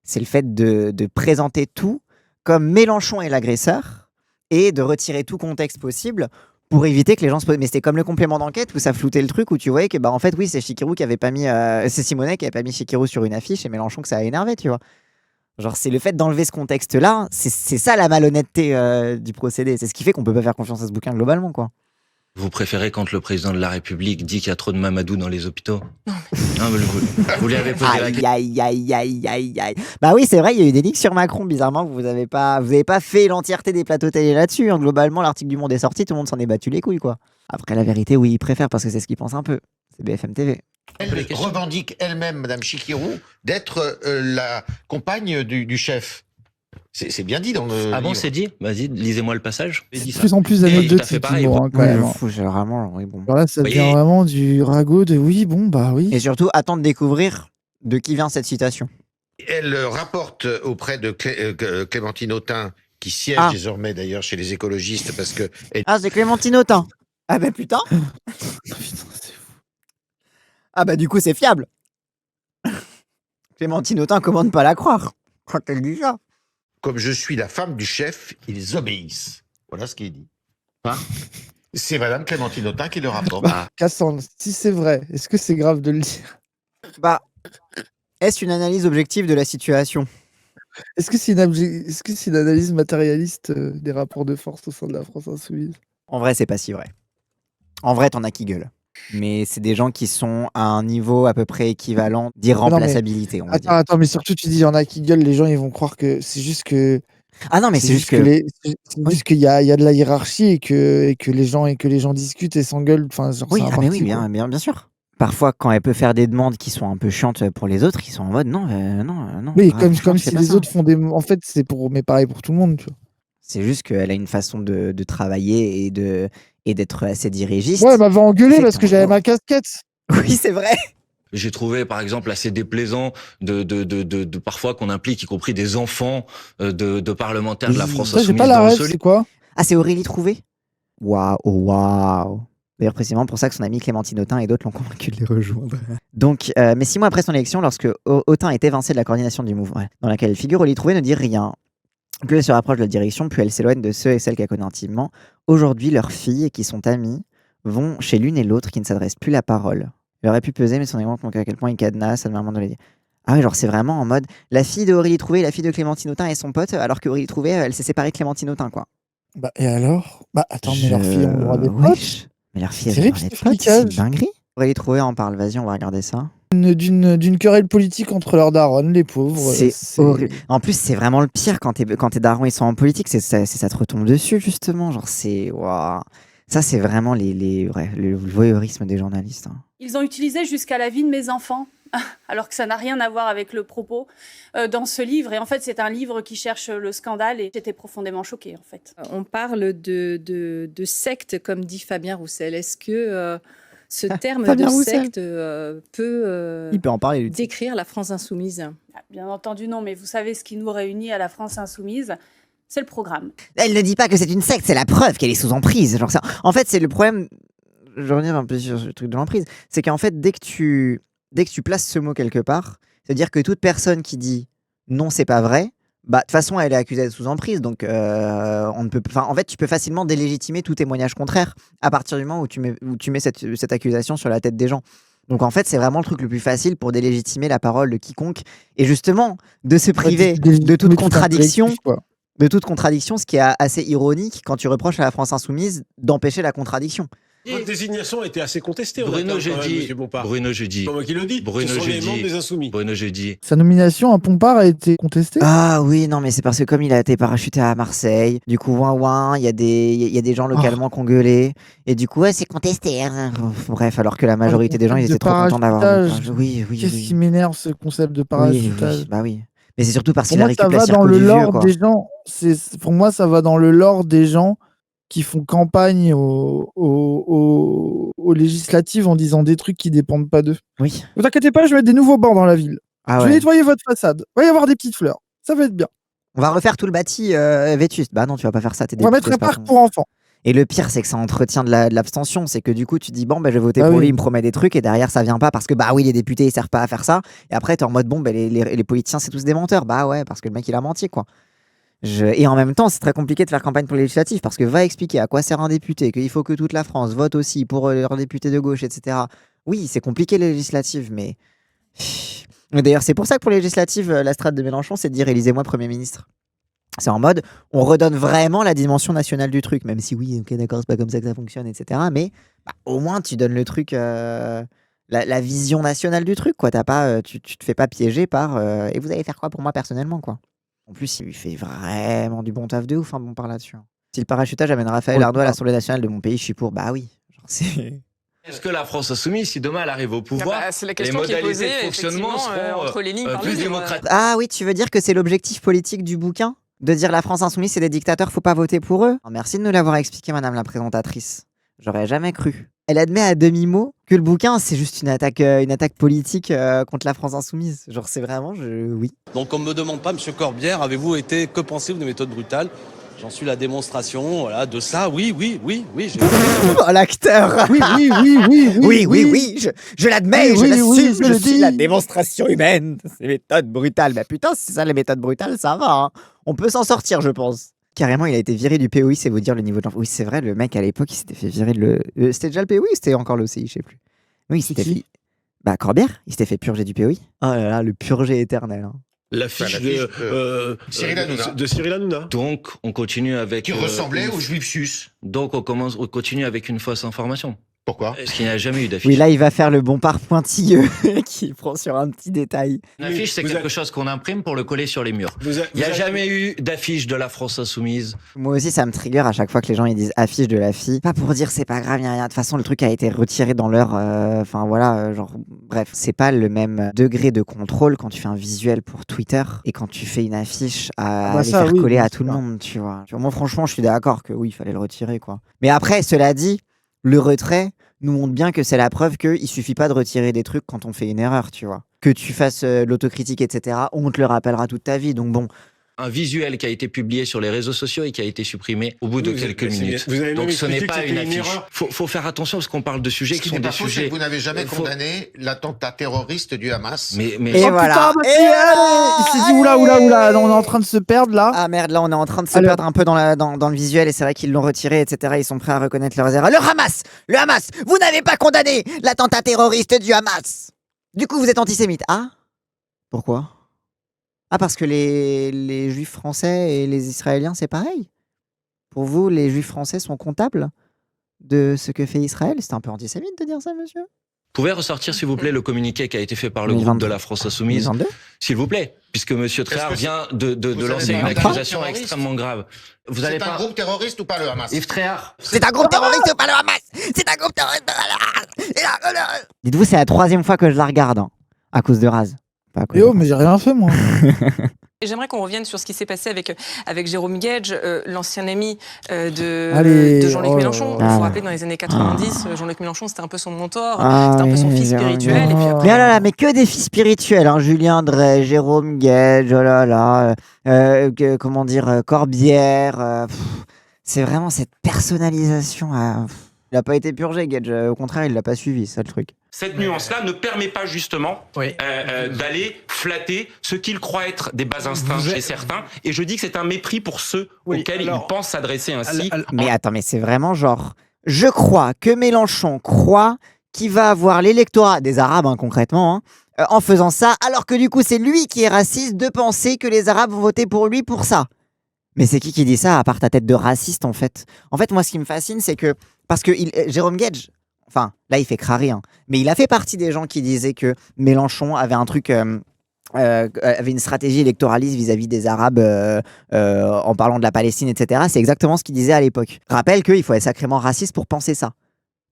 C'est le fait de présenter tout comme Mélenchon est l'agresseur et de retirer tout contexte possible pour éviter que les gens se posent. Mais c'était comme le complément d'enquête où ça floutait le truc où tu voyais que bah en fait oui c'est Chikirou qui avait pas mis, c'est Simonet qui avait pas mis Chikirou sur une affiche et Mélenchon que ça a énervé, tu vois. Genre c'est le fait d'enlever ce contexte-là, c'est ça la malhonnêteté du procédé. C'est ce qui fait qu'on peut pas faire confiance à ce bouquin globalement quoi. Vous préférez quand le président de la République dit qu'il y a trop de Mamadou dans les hôpitaux? Non, mais vous lui avez posé la question. Aïe. Bah oui, c'est vrai, il y a eu des leaks sur Macron, bizarrement, vous avez pas fait l'entièreté des plateaux télé là-dessus. Hein. Globalement, l'article du Monde est sorti, tout le monde s'en est battu les couilles, quoi. Après, la vérité, oui, il préfère parce que c'est ce qu'il pense un peu. C'est BFM TV. Elle revendique elle-même, Madame Chikirou, d'être la compagne du chef. C'est bien dit dans le Ah bon, livre. c'est dit? Vas-y, lisez-moi le passage. De plus en plus Et anecdotique, t'as fait pareil, hein, quand même. Vraiment, oui, bon. Alors là, ça devient Oui. vraiment du ragot de oui, bon, bah oui. Et surtout, attends de découvrir de qui vient cette citation. Elle rapporte auprès de Clémentine Autain, qui siège Ah. désormais d'ailleurs chez les écologistes, parce que Ah, c'est Clémentine Autain. Ah bah putain. Putain, c'est fou. Ah bah du coup, c'est fiable. Clémentine Autain, comment ne pas la croire quand elle dit ça. comme je suis la femme du chef, ils obéissent. Voilà ce qui est dit. Hein C'est Madame Clémentine Autain qui le rapporte. Ah, Cassandre, si c'est vrai, est-ce que c'est grave de le dire? Bah, est-ce une analyse objective de la situation? Est-ce que c'est une analyse matérialiste des rapports de force au sein de la France insoumise? En vrai, c'est pas si vrai. En vrai, t'en as qui gueulent. Mais c'est des gens qui sont à un niveau à peu près équivalent d'irremplaçabilité, on va dire. Attends, mais surtout, tu dis, il y en a qui gueulent, les gens, ils vont croire que c'est juste que. Ah non, mais c'est juste que. C'est juste qu'il y a de la hiérarchie et que les gens discutent et s'engueulent. Enfin, genre, Oui, c'est un ah mais parti, oui, quoi. bien sûr. Parfois, quand elle peut faire des demandes qui sont un peu chiantes pour les autres, ils sont en mode non, non. Oui, franchement, comme tu fais si pas les ça. autres font des. En fait, c'est pour. Mais pareil pour tout le monde, tu vois. C'est juste qu'elle a une façon de travailler et d'être assez dirigiste. Ouais, elle m'avait engueulé fait parce que que t'es en j'avais mode, ma casquette. Oui, c'est vrai. J'ai trouvé, par exemple, assez déplaisant de parfois qu'on implique, y compris des enfants de parlementaires de la Oui. France Ça, j'ai insoumise pas la dans ref, ce c'est quoi? Ah, c'est Aurélie Trouvé? Waouh. D'ailleurs, précisément pour ça que son ami Clémentine Autain et d'autres l'ont convaincu de les rejoindre. Donc, mais 6 mois après son élection, lorsque Autain est évincé de la coordination du mouvement, dans laquelle elle figure, Aurélie Trouvé ne dit rien. Plus elle se rapproche de la direction, plus elle s'éloigne de ceux et celles qu'elle connaît intimement. Aujourd'hui, leurs filles, qui sont amies, vont chez l'une et l'autre qui ne s'adressent plus la parole. Elle aurait pu peser, mais son exemple montre à quel point il cadenasse à le moment de les. Ah oui, genre c'est vraiment en mode la fille d'Aurélie Trouvé, la fille de Clémentine Autain et son pote, alors qu'Aurélie Trouvé, elle s'est séparée de Clémentine Autain, quoi. Bah, et alors? Bah, attends, mais leurs filles ont le droit des potes? Wesh. Mais leurs filles, C'est elles ont le terrible, droit d'être ce potes, c'est une flicage. dinguerie. Aurélie Trouvé en parle, vas-y, on va regarder ça. D'une querelle politique entre leurs darons, les pauvres. C'est horrible. En plus, c'est vraiment le pire quand tes darons ils sont en politique, ça te retombe dessus, justement. Genre, c'est. Waouh. Ça, c'est vraiment le voyeurisme des journalistes. Hein. Ils ont utilisé jusqu'à la vie de mes enfants, alors que ça n'a rien à voir avec le propos dans ce livre. Et en fait, c'est un livre qui cherche le scandale et j'étais profondément choquée, en fait. On parle de secte, comme dit Fabien Roussel. Est-ce que ce terme de secte peut Il peut en parler, lui. décrire la France insoumise? Bien entendu, non, mais vous savez ce qui nous réunit à la France insoumise, c'est le programme. Elle ne dit pas que c'est une secte, c'est la preuve qu'elle est sous emprise. Genre ça. En fait, c'est le problème. Je vais revenir un peu sur le truc de l'emprise. C'est qu'en fait, dès que tu places ce mot quelque part, c'est-à-dire que toute personne qui dit non, c'est pas vrai, bah de toute façon, elle est accusée d'être sous emprise. Donc, on ne peut. Enfin, en fait, tu peux facilement délégitimer tout témoignage contraire à partir du moment où tu mets cette accusation sur la tête des gens. Donc en fait, c'est vraiment le truc le plus facile pour délégitimer la parole de quiconque et justement de se priver de toute contradiction. De toute contradiction, ce qui est assez ironique quand tu reproches à la France insoumise d'empêcher la contradiction. Votre désignation a été assez contestée. Bruno Jeudi. C'est pas moi qui le dis. Bruno ce sont les membres des Insoumis. Bruno Jeudi. Sa nomination à Pompard a été contestée? Ah oui, non, mais c'est parce que comme il a été parachuté à Marseille, du coup, ouin, il y a des gens localement qui ont gueulé, et du coup, ouais, c'est contesté. Hein. Bref, alors que la majorité des gens, ils étaient trop contents d'avoir. Oui. Qu'est-ce qui m'énerve, ce concept de parachutage? Oui, bah oui. Mais c'est surtout parce Pour qu'il a moi, ça récupéré va la dans circo le du vieux, lore quoi. des gens. Pour moi, ça va dans le lore des gens qui font campagne aux législatives en disant des trucs qui dépendent pas d'eux. Oui. Vous inquiétez pas, je vais mettre des nouveaux bancs dans la ville. Ah Je ouais. vais nettoyer votre façade. Il va y avoir des petites fleurs. Ça va être bien. On va refaire tout le bâti vétuste. Bah non, tu vas pas faire ça. T'es On va mettre un parc pour enfants. Et le pire, c'est que ça entretient de l'abstention. C'est que du coup, tu dis, bon, bah, je vais voter Ah pour oui. lui, il me promet des trucs, et derrière, ça vient pas parce que, bah oui, les députés, ils servent pas à faire ça. Et après, t'es en mode, bon, bah, les politiciens, c'est tous des menteurs. Bah ouais, parce que le mec, il a menti, quoi. Et en même temps, c'est très compliqué de faire campagne pour les législatives parce que va expliquer à quoi sert un député, qu'il faut que toute la France vote aussi pour leurs députés de gauche, etc. Oui, c'est compliqué les législatives, mais. D'ailleurs, c'est pour ça que pour les législatives, la strate de Mélenchon, c'est de dire élisez-moi Premier ministre. C'est en mode, on redonne vraiment la dimension nationale du truc, même si oui, ok, d'accord, c'est pas comme ça que ça fonctionne, etc. Mais bah, au moins, tu donnes le truc, la vision nationale du truc, quoi. T'as pas, tu te fais pas piéger par et vous allez faire quoi pour moi personnellement, quoi. En plus, il fait vraiment du bon taf de ouf, hein, bon par là-dessus. Si le parachutage amène Raphaël Arnaud à l'Assemblée nationale de mon pays, je suis pour. Bah oui. Genre, c'est. Est-ce que la France insoumise, si demain elle arrive au pouvoir, c'est la les question qui est modalités posée, de fonctionnement effectivement, entre les lignes seront par plus les lignes, démocratiques? Ah oui, tu veux dire que c'est l'objectif politique du bouquin? De dire la France insoumise, c'est des dictateurs, faut pas voter pour eux? Merci de nous l'avoir expliqué, madame la présentatrice. J'aurais jamais cru. Elle admet à demi-mot que le bouquin, c'est juste une attaque politique contre la France insoumise. Genre, c'est vraiment, oui. Donc on ne me demande pas, monsieur Corbière, avez-vous été, que pensez-vous des méthodes brutales? J'en suis la démonstration, voilà, de ça, oui. Oh, l'acteur! Oui, je l'admets, Oui, je l'assume, je le je suis dis. la démonstration humaine. C'est méthode brutale. Bah putain, si c'est ça les méthodes brutales, ça va. Hein. On peut s'en sortir, je pense. Carrément, il a été viré du POI, c'est vous dire le niveau de... Oui, c'est vrai, le mec à l'époque, il s'était fait virer c'était déjà le POI ou c'était encore l'OCI, je sais plus. Oui, il s'était fait... Bah, Corbière, il s'était fait purger du POI. Oh là là, le purger éternel. Hein. La fiche Cyril Hanouna. de Cyril Hanouna. Donc, on continue avec... Qui ressemblait au juif sus. Donc, on continue avec une fausse information. Pourquoi? Parce qu'il n'y a jamais eu d'affiche. Oui, là, il va faire le bompard pointilleux qui prend sur un petit détail. Une affiche, c'est quelque chose qu'on imprime pour le coller sur les murs. Il n'y a jamais eu d'affiche de la France Insoumise. Moi aussi, ça me trigger à chaque fois que les gens ils disent affiche de la fille. Pas pour dire c'est pas grave, y a rien. De toute façon, le truc a été retiré dans l'heure. Enfin voilà, genre bref, c'est pas le même degré de contrôle quand tu fais un visuel pour Twitter et quand tu fais une affiche à les faire coller à tout le monde, tu vois. Moi, franchement, je suis d'accord que oui, il fallait le retirer, quoi. Mais après, cela dit, le retrait nous montre bien que c'est la preuve qu'il suffit pas de retirer des trucs quand on fait une erreur, tu vois. Que tu fasses l'autocritique, etc., on te le rappellera toute ta vie. Donc bon. Un visuel qui a été publié sur les réseaux sociaux et qui a été supprimé au bout de quelques minutes. Donc ce n'est pas une affiche. Faut faire attention parce qu'on parle de sujets qui sont des sujets. Vous n'avez jamais condamné l'attentat terroriste du Hamas. Mais et voilà. Il s'est dit oula, on est en train de se perdre là. Ah merde, là on est en train de se perdre un peu dans le visuel et c'est vrai qu'ils l'ont retiré, etc. Ils sont prêts à reconnaître leurs erreurs. Le Hamas, vous n'avez pas condamné l'attentat terroriste du Hamas. Du coup, vous êtes antisémite. Ah? Pourquoi? Ah, parce que les juifs français et les israéliens, c'est pareil? Pour vous, les juifs français sont comptables de ce que fait Israël? C'est un peu antisémite de dire ça, monsieur? Vous pouvez ressortir, s'il vous plaît, le communiqué qui a été fait par le groupe de la France Insoumise? S'il vous plaît, puisque monsieur Tréhard vient de lancer une accusation extrêmement grave. C'est un groupe terroriste ou pas le Hamas? Yves Tréhard. C'est un groupe terroriste ou pas le Hamas? C'est un groupe terroriste. Dites-vous, c'est la 3e fois que je la regarde, hein, à cause de Raz. Mais j'ai rien fait, moi. Et j'aimerais qu'on revienne sur ce qui s'est passé avec Jérôme Gage, l'ancien ami de Jean-Luc Mélenchon. Il faut rappeler, dans les années 90, Jean-Luc Mélenchon, c'était un peu son mentor, c'était un peu son fils spirituel. Et puis après, mais oh là là, mais que des fils spirituels, hein. Julien Drey, Jérôme Gage, oh là là, comment dire, Corbière. C'est vraiment cette personnalisation. Il n'a pas été purgé, Gage. Au contraire, il l'a pas suivi, c'est le truc. Cette nuance-là ne permet pas justement d'aller flatter ce qu'ils croient être des bas instincts chez certains. Et je dis que c'est un mépris pour ceux auxquels ils pensent s'adresser ainsi. Mais attends, mais c'est vraiment genre... Je crois que Mélenchon croit qu'il va avoir l'électorat des Arabes, hein, concrètement, hein, en faisant ça, alors que du coup, c'est lui qui est raciste de penser que les Arabes vont voter pour lui pour ça. Mais c'est qui dit ça, à part ta tête de raciste, en fait? En fait, moi, ce qui me fascine, c'est que... Parce que Jérôme Gage... Enfin, là, il fait crari, hein. Mais il a fait partie des gens qui disaient que Mélenchon avait un truc, avait une stratégie électoraliste vis-à-vis des Arabes en parlant de la Palestine, etc. C'est exactement ce qu'il disait à l'époque. Rappelle qu'il faut être sacrément raciste pour penser ça.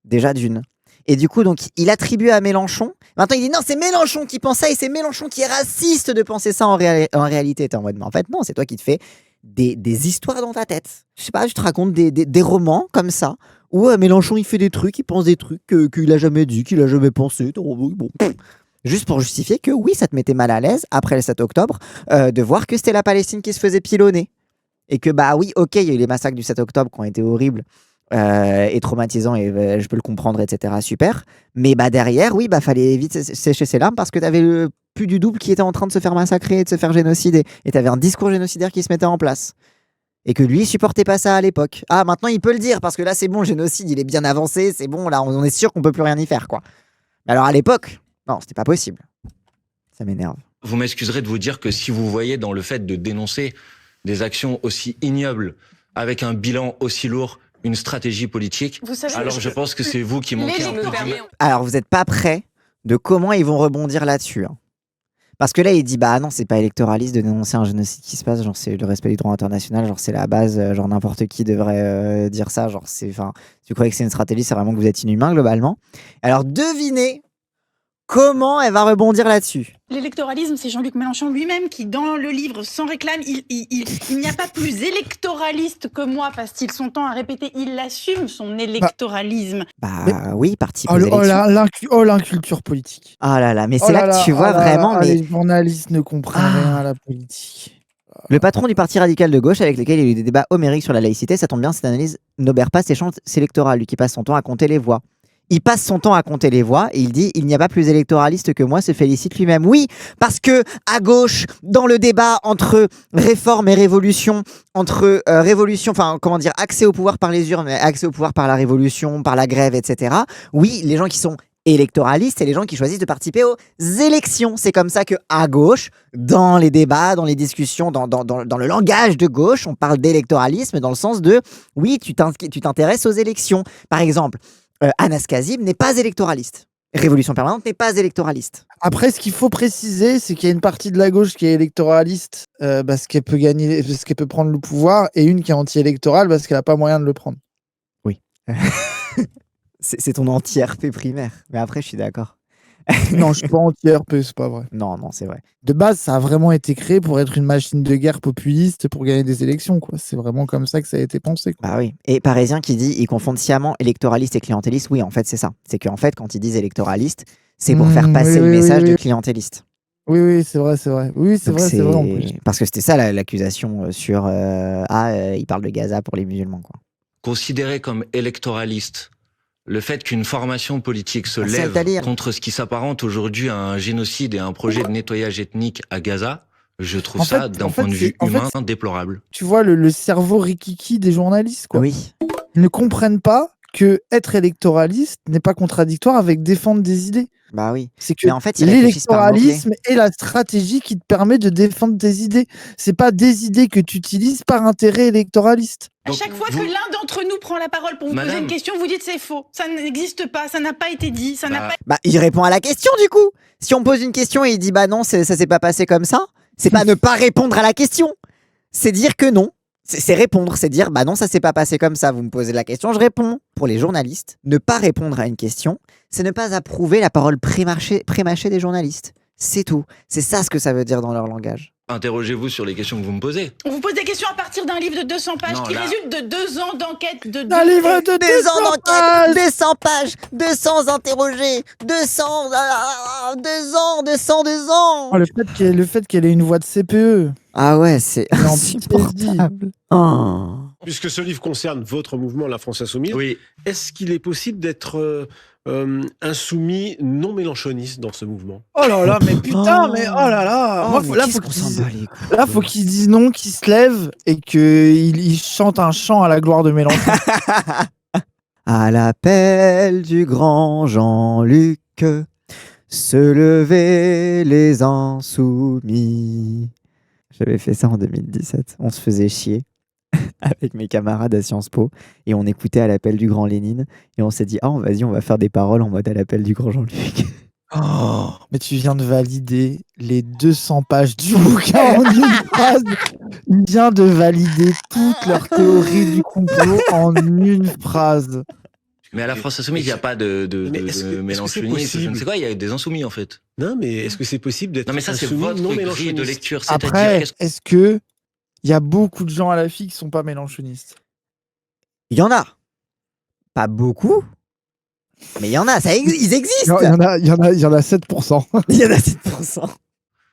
Déjà d'une. Et du coup, donc, il attribue à Mélenchon. Maintenant, il dit non, c'est Mélenchon qui pense ça et c'est Mélenchon qui est raciste de penser ça en réalité. T'es en mode, mais en fait, non, c'est toi qui te fais des histoires dans ta tête. Je sais pas, je te raconte des romans comme ça. Où Mélenchon il fait des trucs, il pense des trucs qu'il a jamais dit, qu'il a jamais pensé. Bon. Juste pour justifier que oui, ça te mettait mal à l'aise après le 7 octobre de voir que c'était la Palestine qui se faisait pilonner. Et que bah oui, ok, il y a eu les massacres du 7 octobre qui ont été horribles et traumatisants et je peux le comprendre, etc. Super. Mais bah derrière, oui, bah fallait vite sécher ses larmes parce que t'avais plus du double qui était en train de se faire massacrer et de se faire génocider. Et t'avais un discours génocidaire qui se mettait en place. Et que lui, il supportait pas ça à l'époque. Ah, maintenant, il peut le dire, parce que là, c'est bon, le génocide, il est bien avancé, c'est bon, là, on est sûr qu'on peut plus rien y faire, quoi. Mais alors, à l'époque, non, c'était pas possible. Ça m'énerve. Vous m'excuserez de vous dire que si vous voyez dans le fait de dénoncer des actions aussi ignobles, avec un bilan aussi lourd, une stratégie politique, alors je pense que c'est vous qui manquez un peu de... Alors, vous n'êtes pas prêts de comment ils vont rebondir là-dessus, hein. Parce que là, il dit, bah non, c'est pas électoraliste de dénoncer un génocide qui se passe, genre c'est le respect du droit international, genre c'est la base, genre n'importe qui devrait dire ça, genre c'est, enfin, si vous croyez que c'est une stratégie, c'est vraiment que vous êtes inhumain globalement. Alors devinez comment elle va rebondir là-dessus. L'électoralisme, c'est Jean-Luc Mélenchon lui-même qui, dans le livre, s'en réclame. Il n'y a pas plus électoraliste que moi, passe-t-il son temps à répéter. Il assume son électoralisme. Oui, participe aux élections. L'inculture politique. Ah là là, mais c'est là que tu vois vraiment... mais les journalistes ne comprennent rien à la politique. Le patron du parti radical de gauche avec lequel il y a eu des débats homériques sur la laïcité, ça tombe bien, cette analyse n'obère pas ses chances électorales, lui qui passe son temps à compter les voix. Il passe son temps à compter les voix et il dit « Il n'y a pas plus électoraliste que moi », se félicite lui-même. Oui, parce que à gauche, dans le débat entre réforme et révolution, entre révolution, enfin comment dire, accès au pouvoir par les urnes, accès au pouvoir par la révolution, par la grève, etc. Oui, les gens qui sont électoralistes, c'est les gens qui choisissent de participer aux élections. C'est comme ça que à gauche, dans les débats, dans les discussions, dans le langage de gauche, on parle d'électoralisme dans le sens de « Oui, tu t'intéresses aux élections ». Par exemple, Anas Kazim n'est pas électoraliste. Révolution permanente n'est pas électoraliste. Après, ce qu'il faut préciser, c'est qu'il y a une partie de la gauche qui est électoraliste parce qu'elle peut gagner, parce qu'elle peut prendre le pouvoir, et une qui est anti-électorale parce qu'elle n'a pas moyen de le prendre. Oui. C'est ton anti-RP primaire. Mais après, je suis d'accord. Non, je suis pas anti-RP, c'est pas vrai. Non, c'est vrai. De base, ça a vraiment été créé pour être une machine de guerre populiste pour gagner des élections, quoi. C'est vraiment comme ça que ça a été pensé, quoi. Ah oui. Et Parisien qui dit ils confondent sciemment électoraliste et clientéliste. Oui, en fait, c'est ça. C'est qu'en fait, quand ils disent électoraliste, c'est pour faire passer le message de clientéliste. Oui, c'est vrai. Oui, c'est vrai en plus. Parce que c'était ça l'accusation sur il parle de Gaza pour les musulmans, quoi. Considéré comme électoraliste, le fait qu'une formation politique se C'est lève c'est-à-dire contre ce qui s'apparente aujourd'hui à un génocide et un projet de nettoyage ethnique à Gaza, je trouve En ça, fait- d'un en fait, point de vue c'est- en fait, humain, déplorable. Tu vois le cerveau rikiki des journalistes, quoi. Oui. Ils ne comprennent pas que être électoraliste n'est pas contradictoire avec défendre des idées. Bah oui. C'est que Mais en fait, ils réfléchissent par l'électoralisme est la stratégie qui te permet de défendre tes idées. C'est pas des idées que tu utilises par intérêt électoraliste. À chaque fois que l'un d'entre nous prend la parole pour vous poser une question, vous dites c'est faux, ça n'existe pas, ça n'a pas été dit, ça n'a pas... Bah, il répond à la question du coup. Si on pose une question et il dit bah non, ça s'est pas passé comme ça, c'est pas ne pas répondre à la question. C'est dire que non. C'est répondre, c'est dire bah non, ça s'est pas passé comme ça. Vous me posez la question, je réponds. Pour les journalistes, ne pas répondre à une question, c'est ne pas approuver la parole prémâchée des journalistes. C'est tout. C'est ça ce que ça veut dire dans leur langage. Interrogez-vous sur les questions que vous me posez. On vous pose des questions à partir d'un livre de 200 pages Non, qui là- résulte de 2 ans d'enquête. Un livre de 200 200 d'enquête, 200 pages, 200 interrogés, 200, 200 ans. Oh, le fait qu'elle ait une voix de CPE. Ah ouais, c'est Elle est en insupportable. Oh. Puisque ce livre concerne votre mouvement, la France Insoumise, Oui. est-ce qu'il est possible d'être insoumis non mélanchoniste dans ce mouvement? Oh là là, mais putain, mais oh là là. Moi, mais là, qu'est-ce faut qu'on qu'ils s'en disent- bat les couilles. là, faut qu'ils disent non, qu'ils se lèvent et qu'ils chantent un chant à la gloire de Mélenchon. À l'appel du grand Jean-Luc, se lever les insoumis. J'avais fait ça en 2017. On se faisait chier avec mes camarades à Sciences Po et on écoutait à l'appel du grand Lénine et on s'est dit vas-y, on va faire des paroles en mode à l'appel du grand Jean-Luc. Oh, mais tu viens de valider les 200 pages du bouquin en une phrase. Il vient de valider toute leur théorie du complot en une phrase. Mais à la France Insoumise, il n'y a pas de Mais est-ce que c'est mélanchonisme. Je ne possible sais quoi, il y a des insoumis en fait. Non, mais est-ce que c'est possible d'être Non, mais ça, c'est insoumis votre non grille mélanchoniste de lecture. C'est-à-dire, Après, est-ce que il y a beaucoup de gens à la FI qui sont pas mélenchonistes? Il y en a. Pas beaucoup, mais il y en a. Ils existent. Il y en a 7%. Il y en a 7%.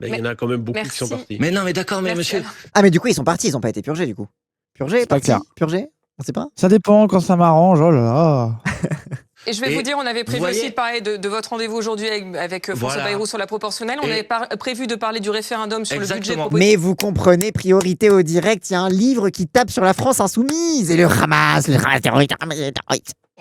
Il y en a quand même beaucoup qui sont Merci. partis. Mais non, mais d'accord, mais monsieur. Ah mais du coup ils sont partis, ils n'ont pas été purgés du coup. Purgés, pas partis, clair. purgés, on sait pas. Ça dépend quand ça m'arrange. Oh là là. Et je vais vous dire, on avait prévu aussi de parler de votre rendez-vous aujourd'hui avec François Voilà. Bayrou sur la proportionnelle. On Et- avait prévu de parler du référendum sur le budget Exactement. proposé. Mais vous comprenez, priorité au direct, il y a un livre qui tape sur la France insoumise et le Hamas terroriste.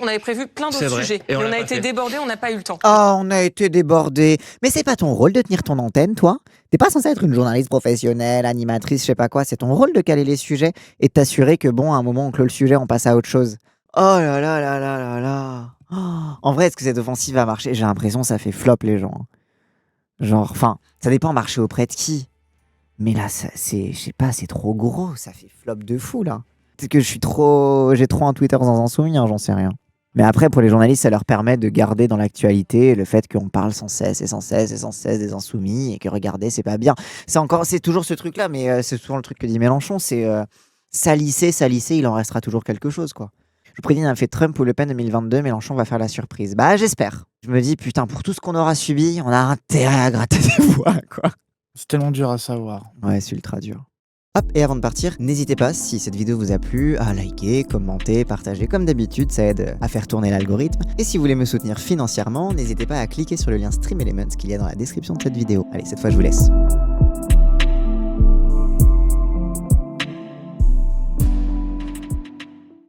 On avait prévu plein C'est d'autres vrai. sujets. Et Et on on l'a a pas été fait. débordés, on n'a pas eu le temps. Oh, on a été débordé. Mais c'est pas ton rôle de tenir ton antenne, toi. T'es pas censé être une journaliste professionnelle, animatrice, je sais pas quoi. C'est ton rôle de caler les sujets et de t'assurer que bon, à un moment on clôt le sujet, on passe à autre chose. Oh là là là là là là. Oh, en vrai, est-ce que cette offensive va marcher? J'ai l'impression que ça fait flop les gens. Genre, enfin, ça dépend marcher auprès de qui. Mais là, c'est, je sais pas, c'est trop gros. Ça fait flop de fou là. C'est que j'ai trop un Twitter sans en souvenir, j'en sais rien. Mais après, pour les journalistes, ça leur permet de garder dans l'actualité le fait qu'on parle sans cesse des insoumis et que regardez, c'est pas bien. C'est toujours ce truc-là, mais c'est souvent le truc que dit Mélenchon, c'est salisser, il en restera toujours quelque chose, quoi. Je vous prédis un fait Trump ou Le Pen 2022, Mélenchon va faire la surprise. Bah, j'espère. Je me dis, putain, pour tout ce qu'on aura subi, on a intérêt à gratter des voix, quoi. C'est tellement dur à savoir. Ouais, c'est ultra dur. Hop, et avant de partir, n'hésitez pas, si cette vidéo vous a plu, à liker, commenter, partager. Comme d'habitude, ça aide à faire tourner l'algorithme. Et si vous voulez me soutenir financièrement, n'hésitez pas à cliquer sur le lien Stream Elements qu'il y a dans la description de cette vidéo. Allez, cette fois, je vous laisse.